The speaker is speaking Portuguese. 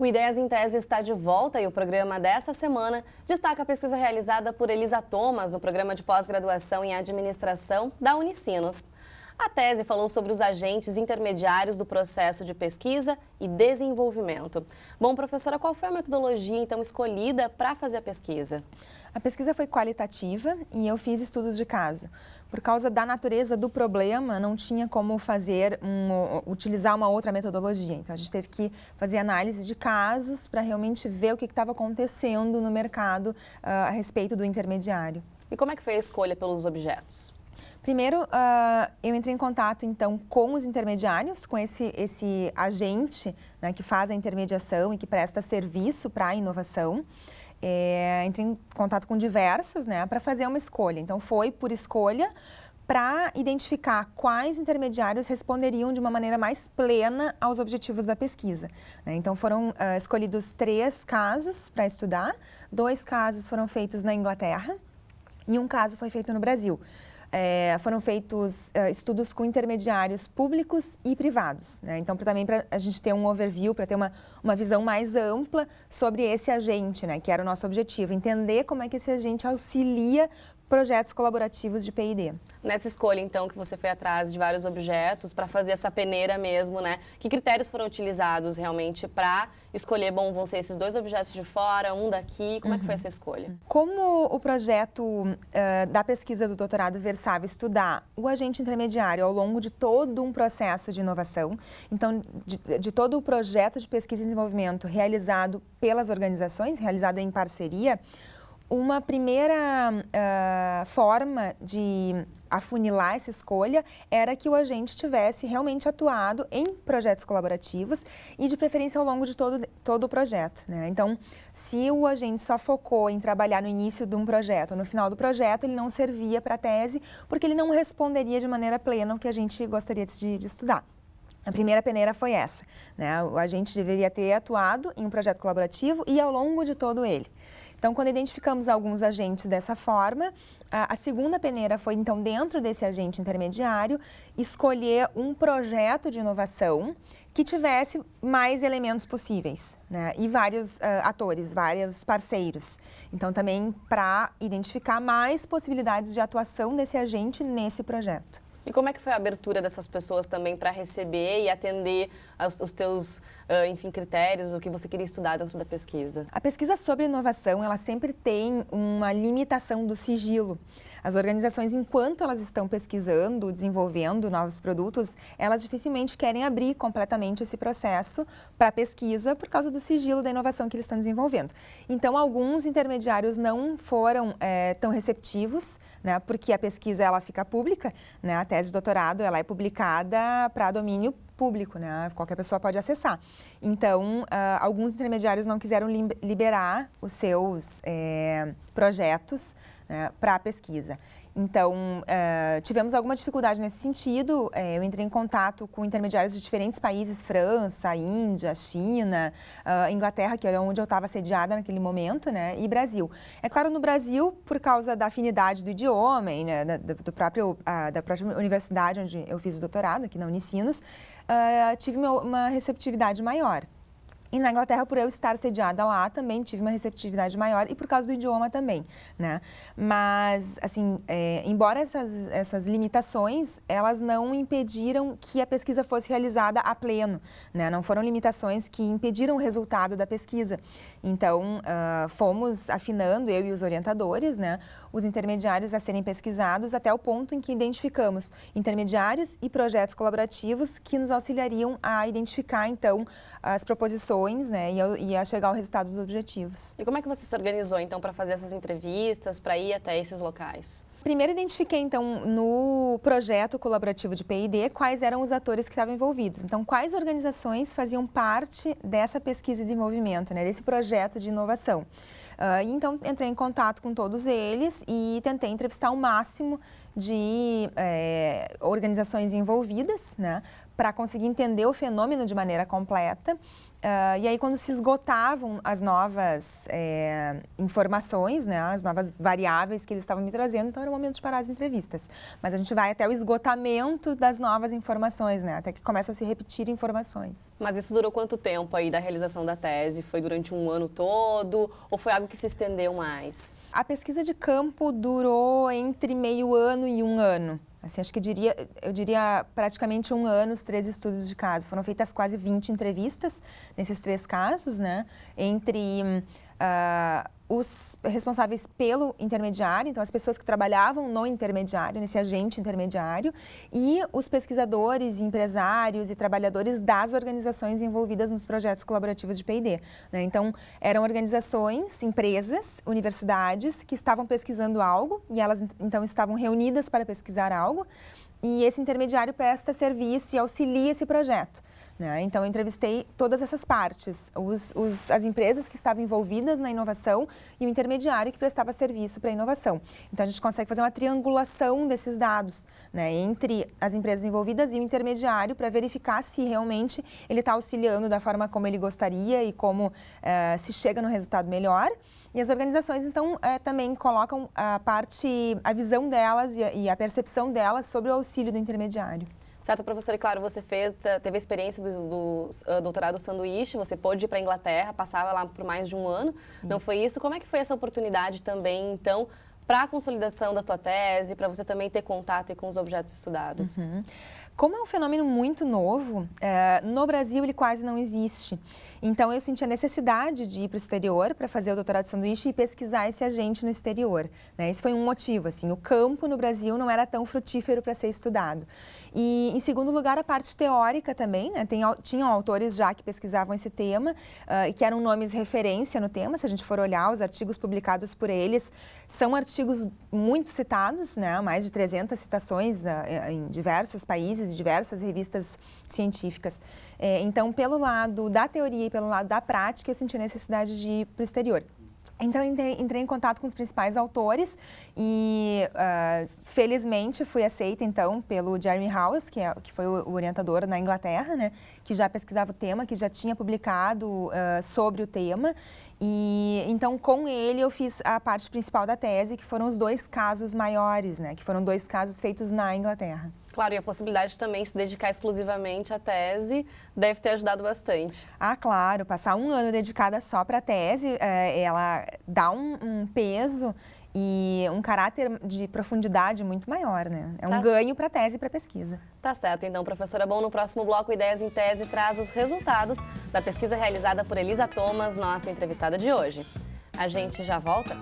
O Ideias em Tese está de volta e o programa dessa semana destaca a pesquisa realizada por Elisa Thomas no programa de pós-graduação em administração da Unicinos. A tese falou sobre os agentes intermediários do processo de pesquisa e desenvolvimento. Bom, professora, qual foi a metodologia então escolhida para fazer a pesquisa? A pesquisa foi qualitativa e eu fiz estudos de caso. Por causa da natureza do problema, não tinha como utilizar uma outra metodologia. Então, a gente teve que fazer análise de casos para realmente ver o que estava acontecendo no mercado a respeito do intermediário. E como é que foi a escolha pelos objetos? Primeiro, eu entrei em contato, então, com os intermediários, com esse agente, né, que faz a intermediação e que presta serviço para a inovação. Entrei em contato com diversos, né, para fazer uma escolha. Então, foi por escolha para identificar quais intermediários responderiam de uma maneira mais plena aos objetivos da pesquisa, né? Então, foram escolhidos 3 casos para estudar, 2 casos foram feitos na Inglaterra e 1 caso foi feito no Brasil. Foram feitos estudos com intermediários públicos e privados, né? Então, também para a gente ter um overview, para ter uma visão mais ampla sobre esse agente, né? Que era o nosso objetivo, entender como é que esse agente auxilia projetos colaborativos de P&D. Nessa escolha, então, que você foi atrás de vários objetos para fazer essa peneira mesmo, né? Que critérios foram utilizados realmente para escolher, bom, vão ser esses 2 objetos de fora, um daqui, como é que foi essa escolha? Como o projeto da pesquisa do doutorado versava estudar o agente intermediário ao longo de todo um processo de inovação, então, de todo o projeto de pesquisa e desenvolvimento realizado pelas organizações, realizado em parceria, uma primeira forma de afunilar essa escolha era que o agente tivesse realmente atuado em projetos colaborativos e de preferência ao longo de todo o projeto, né? Então, se o agente só focou em trabalhar no início de um projeto ou no final do projeto, ele não servia para a tese porque ele não responderia de maneira plena o que a gente gostaria de estudar. A primeira peneira foi essa, né? O agente deveria ter atuado em um projeto colaborativo e ao longo de todo ele. Então, quando identificamos alguns agentes dessa forma, a segunda peneira foi, então, dentro desse agente intermediário, escolher um projeto de inovação que tivesse mais elementos possíveis, né? E vários atores, vários parceiros. Então, também para identificar mais possibilidades de atuação desse agente nesse projeto. E como é que foi a abertura dessas pessoas também para receber e atender os teus, enfim, critérios, o que você queria estudar dentro da pesquisa? A pesquisa sobre inovação, ela sempre tem uma limitação do sigilo. As organizações, enquanto elas estão pesquisando, desenvolvendo novos produtos, elas dificilmente querem abrir completamente esse processo para pesquisa por causa do sigilo da inovação que eles estão desenvolvendo. Então, alguns intermediários não foram tão receptivos, né, porque a pesquisa ela fica pública, né, a tese de doutorado ela é publicada para domínio público, né? Qualquer pessoa pode acessar. Então, alguns intermediários não quiseram liberar os seus projetos, né, para a pesquisa. Então, tivemos alguma dificuldade nesse sentido. Eu entrei em contato com intermediários de diferentes países, França, Índia, China, Inglaterra, que era onde eu estava sediada naquele momento, né, e Brasil. É claro, no Brasil, por causa da afinidade do idioma e, né, da própria universidade onde eu fiz o doutorado, aqui na Unicinos, tive uma receptividade maior. E na Inglaterra, por eu estar sediada lá, também tive uma receptividade maior e por causa do idioma também, né? Mas, assim, embora essas limitações, elas não impediram que a pesquisa fosse realizada a pleno, né? Não foram limitações que impediram o resultado da pesquisa. Então, fomos afinando, eu e os orientadores, né, os intermediários a serem pesquisados até o ponto em que identificamos intermediários e projetos colaborativos que nos auxiliariam a identificar, então, as proposições, né, e a chegar ao resultado dos objetivos. E como é que você se organizou, então, para fazer essas entrevistas, para ir até esses locais? Primeiro, identifiquei, então, no projeto colaborativo de P&D, quais eram os atores que estavam envolvidos. Então, quais organizações faziam parte dessa pesquisa e desenvolvimento, né, desse projeto de inovação. Então, entrei em contato com todos eles e tentei entrevistar o máximo de organizações envolvidas, né, para conseguir entender o fenômeno de maneira completa. E aí, quando se esgotavam as novas informações, né, as novas variáveis que eles estavam me trazendo, então era o momento de parar as entrevistas. Mas a gente vai até o esgotamento das novas informações, né, até que começa a se repetir informações. Mas isso durou quanto tempo aí da realização da tese? Foi durante um ano todo ou foi algo que se estendeu mais? A pesquisa de campo durou entre meio ano e um ano. Assim, acho que eu diria praticamente um ano, os 3 estudos de caso. Foram feitas quase 20 entrevistas nesses 3 casos, né? Entre os responsáveis pelo intermediário, então as pessoas que trabalhavam no intermediário, nesse agente intermediário, e os pesquisadores, empresários e trabalhadores das organizações envolvidas nos projetos colaborativos de P&D, né? Então, eram organizações, empresas, universidades que estavam pesquisando algo e elas então estavam reunidas para pesquisar algo. E esse intermediário presta serviço e auxilia esse projeto, né? Então, eu entrevistei todas essas partes, as empresas que estavam envolvidas na inovação e o intermediário que prestava serviço para a inovação. Então, a gente consegue fazer uma triangulação desses dados, né, entre as empresas envolvidas e o intermediário para verificar se realmente ele está auxiliando da forma como ele gostaria e como se chega no resultado melhor. E as organizações, então, também colocam a visão delas e a percepção delas sobre o auxílio do intermediário. Certo, professora, e claro, você teve a experiência do doutorado sanduíche, você pôde ir para a Inglaterra, passava lá por mais de um ano, não foi isso? Como é que foi essa oportunidade também, então, para a consolidação da sua tese, para você também ter contato com os objetos estudados? Como é um fenômeno muito novo, no Brasil ele quase não existe. Então, eu senti a necessidade de ir para o exterior para fazer o doutorado de sanduíche e pesquisar esse agente no exterior, né? Esse foi um motivo, assim, o campo no Brasil não era tão frutífero para ser estudado. E, em segundo lugar, a parte teórica também, né? Tinham autores já que pesquisavam esse tema e que eram nomes referência no tema. Se a gente for olhar os artigos publicados por eles, são artigos muito citados, né? Mais de 300 citações em diversos países e diversas revistas científicas. Então, pelo lado da teoria e pelo lado da prática, eu senti a necessidade de ir para o exterior. Então, entrei em contato com os principais autores e, felizmente, fui aceita, então, pelo Jeremy Howells, que foi o orientador na Inglaterra, né, que já pesquisava o tema, que já tinha publicado sobre o tema. E, então, com ele, eu fiz a parte principal da tese, que foram os 2 casos maiores, né, que foram 2 casos feitos na Inglaterra. Claro, e a possibilidade também de se dedicar exclusivamente à tese deve ter ajudado bastante. Ah, claro, passar um ano dedicada só para a tese, ela dá um peso e um caráter de profundidade muito maior, né? É um ganho para a tese e para a pesquisa. Tá certo, então, professora. Bom, no próximo bloco, Ideias em Tese traz os resultados da pesquisa realizada por Elisa Thomas, nossa entrevistada de hoje. A gente já volta?